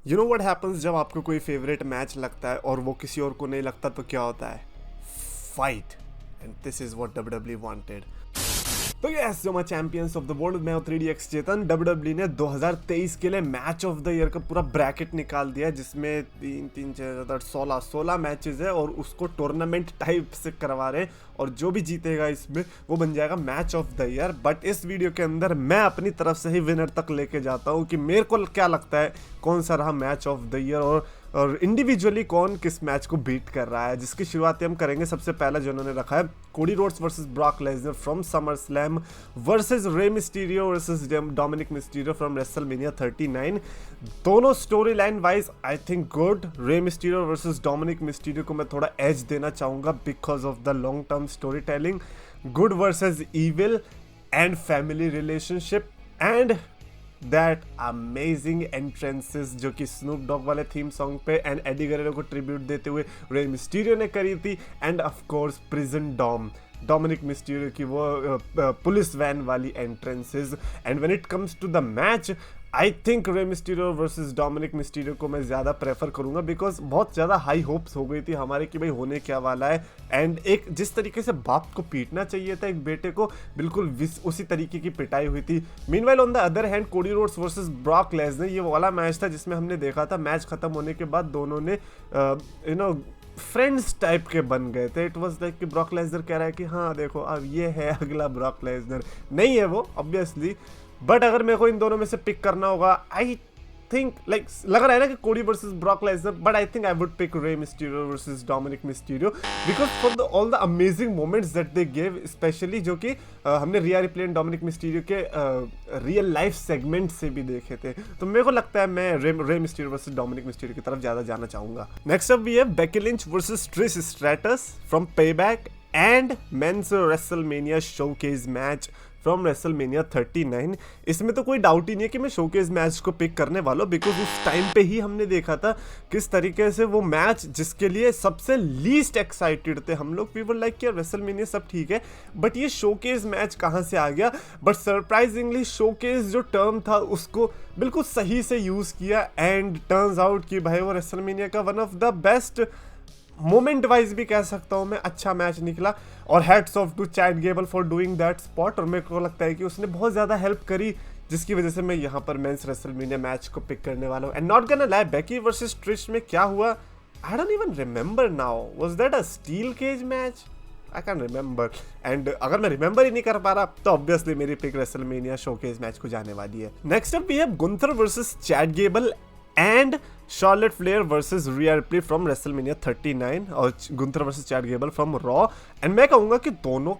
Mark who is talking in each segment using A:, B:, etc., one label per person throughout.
A: You know what happens जब आपको कोई फेवरेट मैच लगता है और वो किसी और को नहीं लगता तो क्या होता है? Fight. And this is what WWE wanted. तो यस जो मैं चैंपियंस ऑफ द वर्ल्ड में 3DX चेतन, डब्ल्यूडब्ल्यू ने 2023 के लिए मैच ऑफ द ईयर का पूरा ब्रैकेट निकाल दिया जिसमें 16 मैचेस है और उसको टूर्नामेंट टाइप से करवा रहे हैं और जो भी जीतेगा इसमें वो बन जाएगा match of the year. But इस वीडियो के अंदर मैं अपनी तरफ से ही विनर तक लेके जाता हूँ कि मेरे को क्या लगता है कौन सा रहा मैच ऑफ द ईयर और इंडिविजुअली कौन किस मैच को बीट कर रहा है, जिसकी शुरुआत हम करेंगे। सबसे पहला जो उन्होंने रखा है Cody Rhodes versus Brock Lesnar from summer slam versus रे Mysterio versus Dominik Mysterio from WrestleMania 39। दोनों story line wise I think good. रे मिस्टीरियो वर्सेस डोमिनिक मिस्टीरियो को मैं थोड़ा एज देना चाहूँगा because of the long term story telling. Good versus evil and family relationship and that amazing entrances जो कि Snoop Dogg वाले थीम सॉन्ग पे एंड एडी गरेरो को ट्रिब्यूट देते हुए रे मिस्टीरियो ने करी थी। And of course prison Dominik Mysterio की वो पुलिस वैन वाली entrances. And when it comes to the match I think Rey Mysterio versus Dominik Mysterio को मैं ज़्यादा प्रेफर करूंगा बिकॉज बहुत ज़्यादा हाई होप्स हो गई थी हमारे कि भाई होने क्या वाला है। एंड एक जिस तरीके से बाप को पीटना चाहिए था एक बेटे को, बिल्कुल उसी तरीके की पिटाई हुई थी। Meanwhile on the other hand Cody Rhodes versus Brock Lesnar ये वाला मैच था जिसमें हमने देखा था मैच खत्म होने के बाद दोनों ने फ्रेंड्स टाइप के बन गए थे। इट वाज लाइक कि ब्रॉक लेसनर कह रहा है कि हाँ देखो अब ये है अगला ब्रॉक लेसनर, नहीं है वो ऑब्वियसली। बट अगर मेरे को इन दोनों में से पिक करना होगा आई थिंक लाइक लग रहा है ना कि Cody versus Brock Lesnar, but I think I would pick Rey Mysterio versus Dominik Mysterio because for all the amazing moments that they gave, especially जो कि हमने Rhea Ripley and Dominic Mysterio के real life segment से भी देखे थे। तो मेरे को लगता है मैं रे मिस्टीरियो वर्सेस डोमिनिक मिस्टीरियो की तरफ ज्यादा जाना चाहूंगा। Next up we have Becky Lynch versus Trish Stratus from Payback and men's WrestleMania showcase match from WrestleMania 39। इसमें तो कोई डाउट ही नहीं है कि मैं शोकेस मैच को पिक करने वाला हूँ बिकॉज उस टाइम पे ही हमने देखा था किस तरीके से वो मैच जिसके लिए सबसे लीस्ट एक्साइटेड थे हम लोग। वी वर लाइक कि रेसलमेनिया सब ठीक है बट ये शोकेस मैच कहाँ से आ गया। बट सरप्राइजिंगली शोकेस जो टर्म था उसको बिल्कुल सही से यूज़ किया एंड टर्न्स आउट कि भाई वो रेसलमेनिया का one of the best moment wise भी कह सकता हूँ मैं अच्छा मैच निकला। और hats off to Chad Gable for doing that spot. और मेरे को लगता है कि उसने बहुत ज़्यादा हेल्प करी जिसकी वजह से मैं यहाँ पर मेंस रेसलमेनिया मैच को पिक करने वाला हूँ। And not gonna lie Becky versus Trish में क्या हुआ I don't even remember now, was that a steel cage match? I can remember. And अगर मैं रिमेंबर ही नहीं कर पा रहा तो ऑब्वियसली मेरी पिक रेसलमेनिया शोकेस मैच को जाने वाली है। Next up we have Gunther versus Chad Gable and Charlotte Flair versus Rhea Ripley from WrestleMania 39 और Gunther versus Chad Gable from Raw. And मैं कहूँगा कि दोनों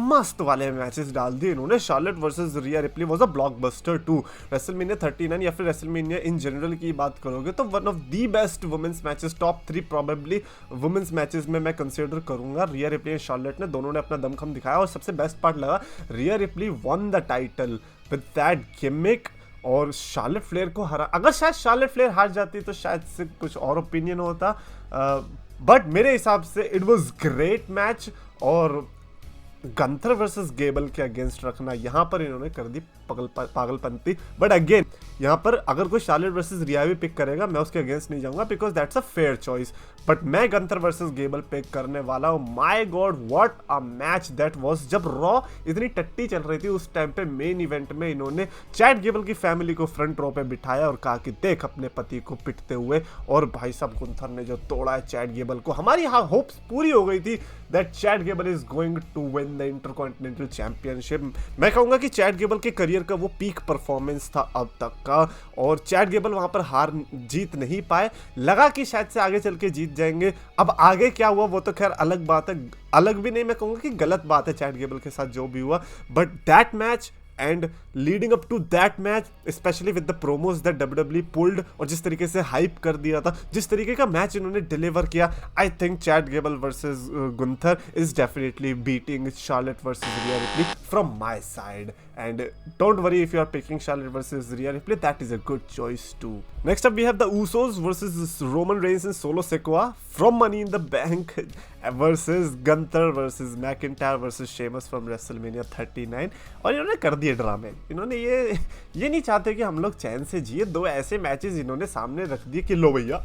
A: मस्त वाले मैचेस डाल दिए इन्होंने। Charlotte versus Rhea Ripley was a blockbuster too. WrestleMania 39 या फिर रेसलमेनिया इन जनरल की बात करोगे तो one of the best women's matches, top 3 probably women's matches में मैं कंसीडर करूंगा। रिया रिप्ले एंड शार्लेट ने दोनों ने अपना दमखम दिखाया और सबसे बेस्ट पार्ट लगा Rhea Ripley won the title with that gimmick और शार्लेट फ्लेयर को हरा। अगर शायद शार्लेट फ्लेयर हार जाती तो शायद से कुछ और ओपिनियन होता, बट मेरे हिसाब से इट वाज ग्रेट मैच। और गंथर वर्सेस गेबल के अगेंस्ट रखना यहाँ पर इन्होंने कर दी पागलपंती। बट अगेन यहाँ पर अगर कोई शार्लेट वर्सेस रिया भी पिक करेगा मैं उसके अगेंस्ट नहीं जाऊंगा because that's a fair choice. But मैं गंथर वर्सेस गेबल पिक करने वाला हूँ। My God what a match that was. जब रॉ इतनी टट्टी चल रही थी उस टाइम पे मेन इवेंट में इन्होंने चैट गेबल की फैमिली को फ्रंट रो पे बिठाया और कहा कि देख अपने पति को पिटते हुए। और भाई साहब गुंथर ने जो तोड़ा है चैट गेबल को, हमारी होप्स पूरी हो गई थी that Chad Gable is going to win the intercontinental championship. मैं कहूँगा कि चैट गेबल के करियर का वो पीक परफॉर्मेंस था अब तक का और चैट गेबल वहाँ पर हार जीत नहीं पाए। लगा कि शायद से आगे चल के जीत जाएंगे। अब आगे क्या हुआ वो तो खैर अलग बात है, अलग भी नहीं मैं कहूँगा कि गलत बात है चैट गेबल के साथ जो भी हुआ। But that match and leading up to that match especially with the promos that WWE pulled और जिस तरीके से हाइप कर दिया था, जिस तरीके का मैच इन्होंने डिलीवर किया, I think Chad Gable versus Gunther is definitely beating Charlotte versus Rhea Ripley from my side. And don't worry if you are picking Charlotte versus Rhea Ripley, that is a good choice too. Next up we have the Usos versus Roman Reigns and Solo Sikoa from Money in the Bank versus Gunther versus McIntyre versus Sheamus from WrestleMania 39। और इन्होंने कर दिए ड्रामे। इन्होंने ये नहीं चाहते कि हम लोग चैन से जिए। 2 ऐसे मैचेस इन्होंने सामने रख दिए कि लो भैया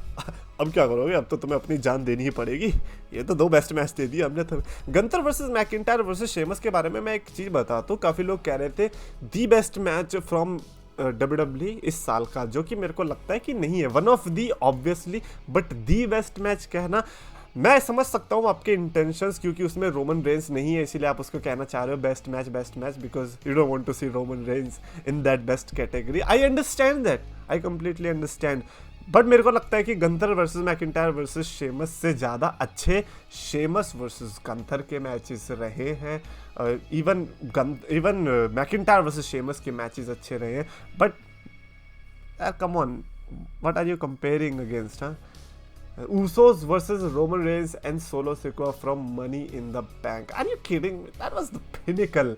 A: अब क्या करोगे, अब तो तुम्हें अपनी जान देनी ही पड़ेगी। ये तो 2 बेस्ट मैच दे दिए हमने। Gunther versus McIntyre versus Sheamus के बारे में मैं एक चीज़ बताता हूँ। काफ़ी लोग कह रहे थे the best match from WWE इस साल का, जो कि मेरे को लगता है कि नहीं है। One of the obviously, but the best match कहना, मैं समझ सकता हूँ आपके इंटेंशंस, क्योंकि उसमें रोमन रेंस नहीं है, इसीलिए आप उसको कहना चाह रहे हो best match, because you don't want to see Roman Reigns in that best category. I understand that, I completely understand. But मेरे को लगता है कि Gunther versus McIntyre versus Sheamus से ज़्यादा अच्छे शेमस वर्सेस गंथर के मैचेस रहे हैं। इवन मैकिंटायर वर्सेस शेमस के मैचेस अच्छे रहे हैं। But come on, what are you comparing against? Usos versus Roman Reigns and Solo Sikoa from Money in the Bank. Are you kidding me? That was the pinnacle.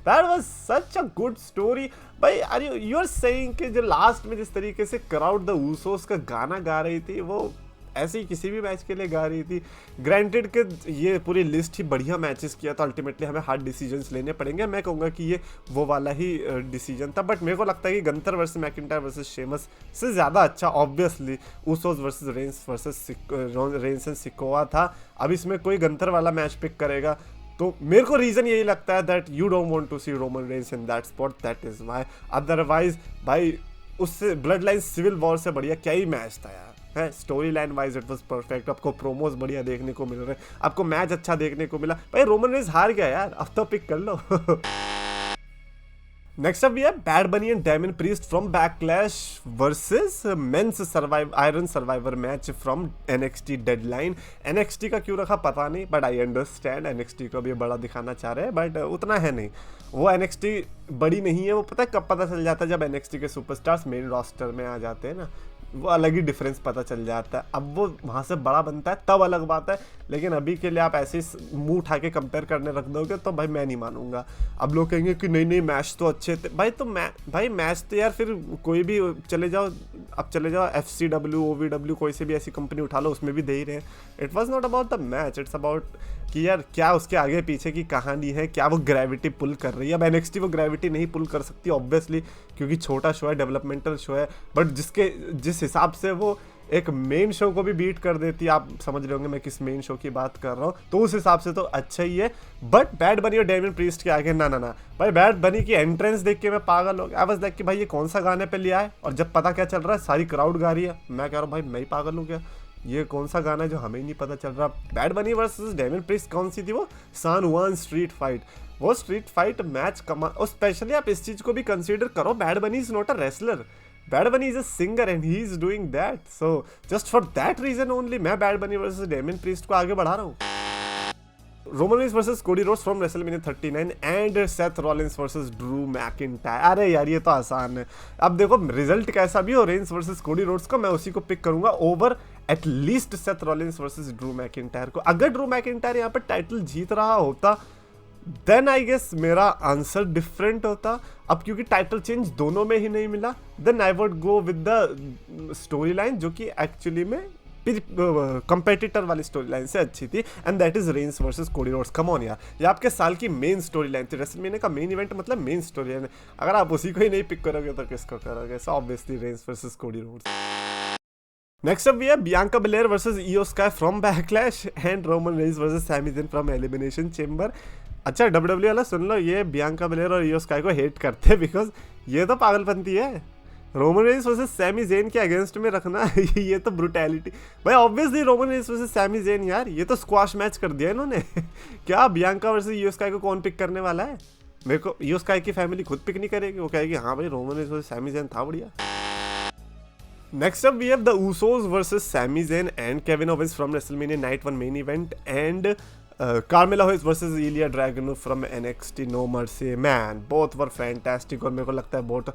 A: That was such a good story. भाई you're saying कि जो last में जिस तरीके से crowd the Usos का गाना गा रही थी, वो ऐसे ही किसी भी मैच के लिए गा रही थी। ग्रांटेड के ये पूरी लिस्ट ही बढ़िया मैचेस किया था, अल्टीमेटली हमें हार्ड डिसीजंस लेने पड़ेंगे। मैं कहूँगा कि ये वो वाला ही डिसीजन था। बट मेरे को लगता है कि Gunther versus McIntyre versus Sheamus से ज़्यादा अच्छा obviously Usos versus Reigns Reigns and Sikoa था। अब इसमें कोई गंथर वाला मैच पिक करेगा तो मेरे को रीज़न यही लगता है that you don't want to see Roman Reigns in that spot, that is why. Otherwise भाई उससे ब्लड लाइन सिविल वॉर से बढ़िया क्या ही मैच था यार। है story line wise it was perfect. आपको प्रोमोज बढ़िया देखने को मिल रहे, आपको मैच अच्छा देखने को मिला। भाई रोमन रेंस हार गया यार, अब तो पिक कर लो। Next up we have Bad Bunny and Damian Priest from Backlash versus men's Iron Survivor match from NXT deadline. NXT का क्यों रखा पता नहीं, बट आई अंडरस्टैंड NXT को भी बड़ा दिखाना चाह रहे हैं, बट उतना है नहीं। वो NXT बड़ी नहीं है, वो पता है कब पता चल जाता है, जब NXT के सुपरस्टार्स मेन रोस्टर में आ जाते हैं ना, वो अलग ही डिफरेंस पता चल जाता है। अब वो वहाँ से बड़ा बनता है तब अलग बात है, लेकिन अभी के लिए आप ऐसे मुंह उठा के कंपेयर करने रख दोगे तो भाई मैं नहीं मानूंगा। अब लोग कहेंगे कि नहीं मैच तो अच्छे थे। भाई तो भाई मैच तो यार फिर कोई भी चले जाओ, अब चले जाओ FCW OVW कोई से भी ऐसी कंपनी उठा लो, उसमें भी दे ही रहे हैं। It was not about the match, it's about कि यार क्या उसके आगे पीछे की कहानी है, क्या वो ग्रेविटी पुल कर रही है। अब NXT वो ग्रेविटी नहीं पुल कर सकती ऑब्वियसली, क्योंकि छोटा शो है, डेवलपमेंटल शो है, बट जिस हिसाब से वो एक मेन शो को भी बीट कर देती है, आप समझ रहे होंगे मैं किस मेन शो की बात कर रहा हूँ, तो उस हिसाब से तो अच्छा ही है। बट बैड बनी और डेमियन प्रीस्ट के आगे ना भाई, बैड बनी की एंट्रेंस देख के मैं पागल हो गया। आई वाज लाइक कि भाई ये कौन सा गाने पे लिया है, और जब पता क्या चल रहा है सारी क्राउड गा रही है, मैं कह रहा हूँ भाई मैं ही पागल हो गया, ये कौन सा गाना है जो हमें ही नहीं पता चल रहा। Bad Bunny versus Damian priest कौन सी थी वो? सान जुआन स्ट्रीट फाइट। वो स्ट्रीट फाइट मैच कमा, और स्पेशली आप इस चीज को भी कंसीडर करो, Bad Bunny is not a wrestler, Bad Bunny is a singer and he is doing that. So just for that reason only मैं Bad Bunny versus Damian Priest को आगे बढ़ा रहा हूँ। Roman Reigns versus Cody Rhodes from WrestleMania 39 and Seth Rollins versus Drew McIntyre. अरे यार ये तो आसान है। अब देखो रिजल्ट कैसा भी हो, रेंस वर्सेस कोडी रोड्स का, मैं उसी को पिक करूंगा over at least Seth Rollins versus Drew McIntyre को। अगर ड्रू मैकिंटायर यहाँ पर टाइटल जीत रहा होता देन आई गेस मेरा आंसर डिफरेंट होता। अब क्योंकि टाइटल चेंज दोनों में ही नहीं मिला, then I would go with the storyline जो कि एक्चुअली में कंपेटिटर वाली स्टोरी लाइन से अच्छी थी, and that is Reigns versus Cody roads. Come on यार, ये आपके साल की मेन स्टोरी लाइन थी। रेसलमेनिया का मेन इवेंट मतलब मेन स्टोरी लाइन। अगर आप उसी को ही नहीं पिक करोगे तो किसको करोगे? So obviously Reigns versus Cody Rhodes. Next up we have Bianca Belair versus Iyo Sky from Backlash and Roman Reigns versus Sami Zayn from Elimination Chamber. अच्छा WWE वाला सुन लो, ये बियांका बेलेयर और इयो स्काई को हेट करते हैं because ये तो पागलपंती है। Roman Reigns versus Sami Zayn के अगेंस्ट में रखना ये तो ब्रूटैलिटी। भाई obviously Roman Reigns versus Sami Zayn यार, ये तो स्क्वाश मैच कर दिया इन्होंने। क्या बियांका वर्सेस इयो स्काई को कौन पिक करने वाला है? मेरे को इयो स्काई की फैमिली खुद पिक नहीं करेगी, वो कहेगी हाँ भाई Roman Reigns versus Sami Zayn था बढ़िया। Next up we have the Usos versus Sami Zayn and Kevin Owens from WrestleMania Night 1 main event and Carmella Hayes versus Ilya Dragunov from NXT No Mercy. Man, both were fantastic और मेरे को लगता है both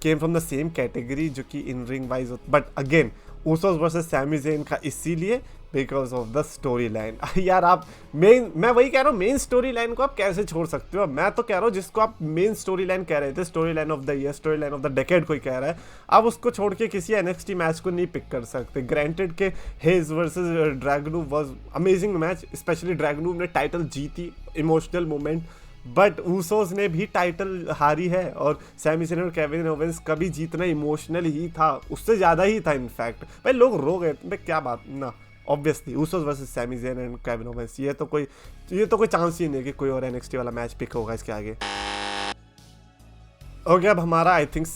A: came from the same category जो कि in ring wise, but again Usos versus Sami Zayn का इसीलिए because of the story line. यार आप मैं वही कह रहा हूँ, मेन स्टोरी लाइन को आप कैसे छोड़ सकते हो? मैं तो कह रहा हूँ जिसको आप मेन स्टोरी लाइन कह रहे थे, story line of the year, story line of the decade कोई कह रहा है, आप उसको छोड़ के किसी NXT मैच को नहीं पिक कर सकते। ग्रांटेड के Hayes versus Dragunov was amazing match, specially Dragunov ने टाइटल जीती, इमोशनल मोमेंट, बट ऊसोस ने भी टाइटल हारी है और सैमी ज़ेन और केविन ओवेंस का भी जीतना इमोशनल ही था, उससे ज़्यादा ही था इनफैक्ट। भाई लोग रो गए भाई, क्या बात ना। Obviously Usos versus Sami Zayn and Kevin Owens, ये तो कोई चांस ही नहीं है कि कोई और NXT वाला मैच पिक होगा इसके आगे। ओके, अब हमारा आई थिंक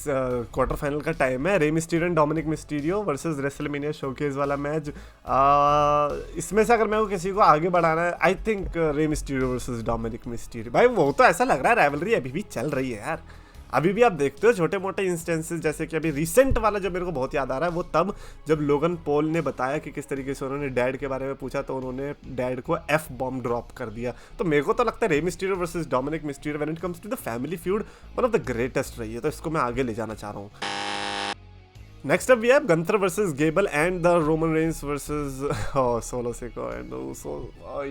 A: क्वार्टर फाइनल का टाइम है। Rey Mysterio and Dominik Mysterio versus WrestleMania showcase वाला मैच। इसमें से अगर मेरे को किसी को आगे बढ़ाना है, आई think Rey Mysterio versus Dominik Mysterio. भाई वो तो ऐसा लग रहा है राइवलरी अभी भी चल रही है यार। अभी भी आप देखते हो छोटे मोटे इंस्टेंसेस, जैसे कि अभी रिसेंट वाला जो मेरे को बहुत याद आ रहा है वो तब जब लोगन पॉल ने बताया कि किस तरीके से उन्होंने डैड के बारे में पूछा तो उन्होंने डैड को F बॉम्ब ड्रॉप कर दिया। तो मेरे को तो लगता है Rey Mysterio versus Dominik Mysterio when it comes to the family feud one of the greatest रही है, तो इसको मैं आगे ले जाना चाह रहा हूँ। Next up we have Gunther versus Gable and the Roman Reigns versus Solo Sikoa and oh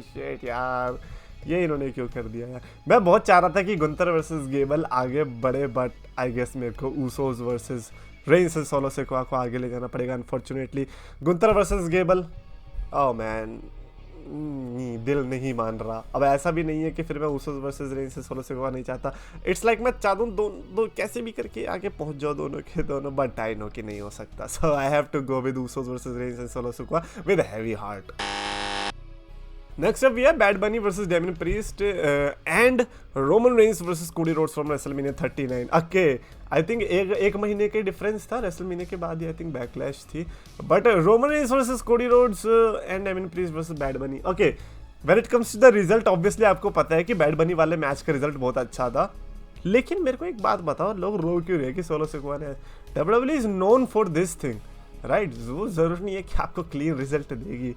A: shit यार, ये इन्होंने क्यों कर दिया यार। मैं बहुत चाह रहा था कि गुंथर वर्सेस गेबल आगे बढ़े, बट आई गेस मेरे को Usos versus Reigns and Solo Sikoa को आगे ले जाना पड़ेगा unfortunately. Gunther versus Gable, oh man, दिल नहीं मान रहा। अब ऐसा भी नहीं है कि फिर मैं Usos versus Reigns and Solo Sikoa नहीं चाहता। इट्स लाइक मैं चाहता हूँ दो कैसे भी करके आगे पहुंच जाओ दोनों के दोनों, बट आई नो कि नहीं हो सकता। So I have to go with Usos versus Reigns and Solo Sikoa with heavy heart. Next up we have Bad Bunny versus Damien Priest and Roman Reigns versus Cody Rhodes from WrestleMania 39. Okay, I think एक महीने के difference था, WrestleMania के बाद ही I think backlash थी, but Roman Reigns versus Cody Rhodes and Damien Priest versus Bad Bunny. Okay, when it comes to the result, obviously आपको पता है कि Bad Bunny वाले मैच का रिजल्ट बहुत अच्छा था, लेकिन मेरे को एक बात बताओ, लोग रो क्यों रहे कि सोलो सिको ने, WWE is known for this thing, right? वो जरूर नहीं है कि आपको क्लीन रिजल्ट देगी।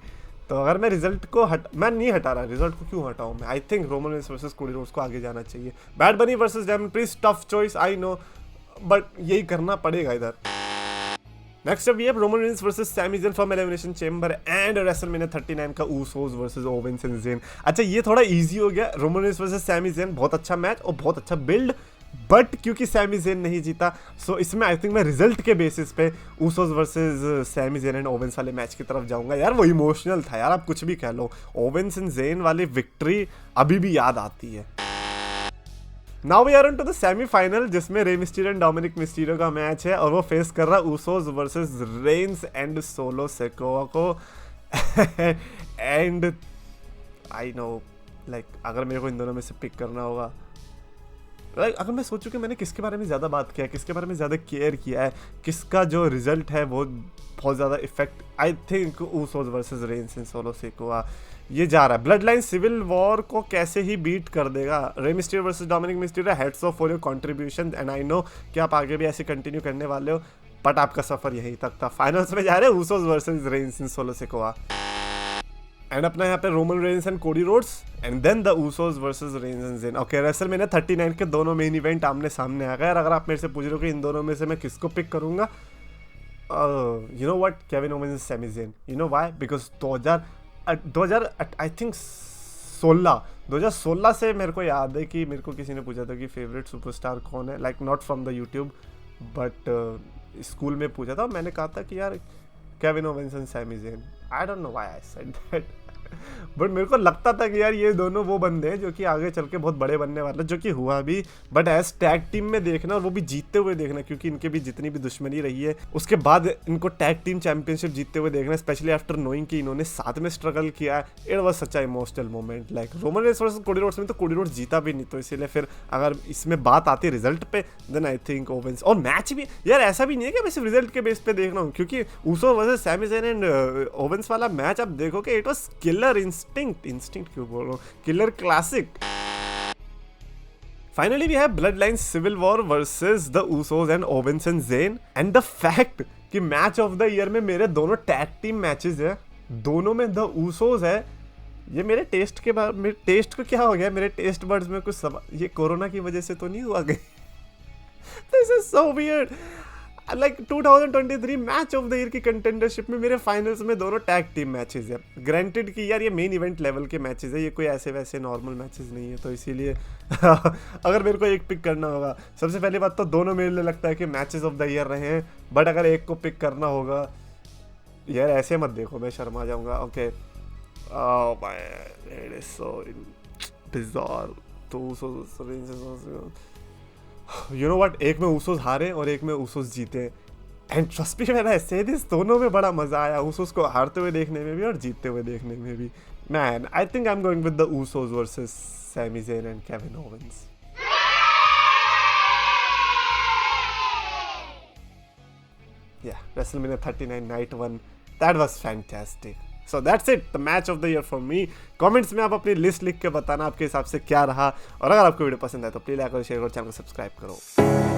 A: तो अगर मैं रिजल्ट को मैं नहीं हटा रहा, रिजल्ट को क्यों हटाऊं मैं। I think Roman Reigns versus Cody Rhodes को आगे जाना चाहिए। Bad Bunny versus Damian Priest, tough choice I know, but यही करना पड़ेगा इधर। Next up we have Roman Reigns versus Sami Zayn from Elimination Chamber and WrestleMania 39 का Usos versus Owens and Zayn. अच्छा, ये थोड़ा इजी हो गया। Roman Reigns versus Sami Zayn, बहुत अच्छा मैच और बहुत अच्छा बिल्ड, बट क्योंकि सैमी ज़ेन नहीं जीता, सो इसमें आई थिंक मैं रिजल्ट के बेसिस पे Usos versus Sami Zayn and Owens वाले मैच की तरफ जाऊंगा। यार वो इमोशनल था यार, आप कुछ भी कह लो, ओवेंस एंड ज़ेन वाली विक्ट्री अभी भी याद आती है। Now we are on to the semifinal, जिसमें Rey Mysterio and Dominic Mysterio का मैच है और वो फेस कर रहा Usos versus Reigns and Solo Sikoa को। एंड आई नो, लाइक अगर मेरे को इन दोनों में से पिक करना होगा, अगर मैं सोचूं कि मैंने किसके बारे में ज़्यादा बात किया है, किसके बारे में ज़्यादा केयर किया है, किसका जो रिजल्ट है वो बहुत ज़्यादा effect, I think Usos versus Reigns and Solo Sikoa ये जा रहा है। ब्लड लाइन सिविल वॉर को कैसे ही बीट कर देगा। रे Mysterio versus Dominik Mysterio, heads of for your contribution and I no कि आप आगे भी ऐसे कंटिन्यू करने वाले हो, बट आपका सफ़र यहीं तक था। फाइनल्स में जा रहे हैं Usos versus Reigns and Solo Sikoa, and अपना यहाँ पे Roman Reigns and Cody Rhodes and then the Usos versus Reigns and Zayn. Okay, WrestleMania 39 के दोनों मेन इवेंट आमने सामने आ गए। अगर आप मेरे से पूछ रहे हो कि इन दोनों में से मैं किसको पिक करूंगा, you know what, Kevin Owens and Sami Zayn. You know why? Because 2000 I think 2016 से मेरे को याद है कि मेरे को किसी ने पूछा था कि फेवरेट सुपरस्टार कौन है, like not from the YouTube but school में पूछा था, मैंने कहा था कि यार Kevin Owens and Sami Zayn. I don't know why I said that, but मेरे को लगता था कि यार ये दोनों वो बंदे हैं जो कि आगे चल के बहुत बड़े बनने वाले, जो कि हुआ भी, बट एज टैग टीम में देखना और वो भी जीतते हुए देखना, क्योंकि इनके भी जितनी भी दुश्मनी रही है उसके बाद इनको टैग टीम चैंपियनशिप जीतते हुए देखना, स्पेशली आफ्टर नोइंग कि इन्होंने साथ में स्ट्रगल किया है। It was such a emotional moment. Like Roman Reigns versus Cody roads में तो कोडी रोड्स जीता भी नहीं, तो इसीलिए फिर अगर इसमें बात आती रिजल्ट पे, देन आई थिंक ओवेंस। और मैच भी यार ऐसा भी नहीं है कि मैं सिर्फ रिजल्ट के बेस पे देख रहा हूँ, क्योंकि Uso versus Sami Zayn and Owens वाला मैच आप देखो कि इट वाज किलर इंस्टिंक्ट क्यों बोल रहा हूँ, killer classic. Finally we have Bloodline civil war versus the Usos and Owens and Zayn, and the fact कि मैच ऑफ द ईयर में मेरे दोनों टैग टीम मैचेस है, दोनों में द ऊसोस है। ये मेरे टेस्ट के बाद, मेरे टेस्ट को क्या हो गया, मेरे टेस्ट बर्ड्स में कुछ ये कोरोना की वजह से तो नहीं हुआ गई। This is so weird. Like 2023 match of the year की कंटेंडरशिप में मेरे फाइनल्स में दोनों टैग टीम मैचेस है। ग्रांटेड कि यार ये मेन इवेंट लेवल के मैचेस है, ये कोई ऐसे वैसे नॉर्मल मैचेस नहीं है, तो इसीलिए अगर मेरे को एक पिक करना होगा, सबसे पहली बात तो दोनों मेरे लिए लगता है कि मैचेस ऑफ द ईयर रहे हैं, बट अगर एक को पिक करना होगा, यार ऐसे मत देखो, मैं शर्मा जाऊंगा। Okay, it is so bizarre. तो यू नो व्हाट, एक में ऊसोस हारे और एक में ऊसोस जीते, and trust me when I से दिस, दोनों में बड़ा मजा आया, ऊसोस को हारते हुए देखने में भी और जीतते हुए देखने में भी। Man, I think I am going with the Usos versus Sami Zayn and Kevin Owens. Yeah, WrestleMania 39 Night 1, that was fantastic. So that's it, the match of the year for me. Comments में आप अपनी list लिख के बताना आपके हिसाब से क्या रहा, और अगर आपको वीडियो पसंद है तो प्लीज लाइक और शेयर और चैनल को सब्सक्राइब करो।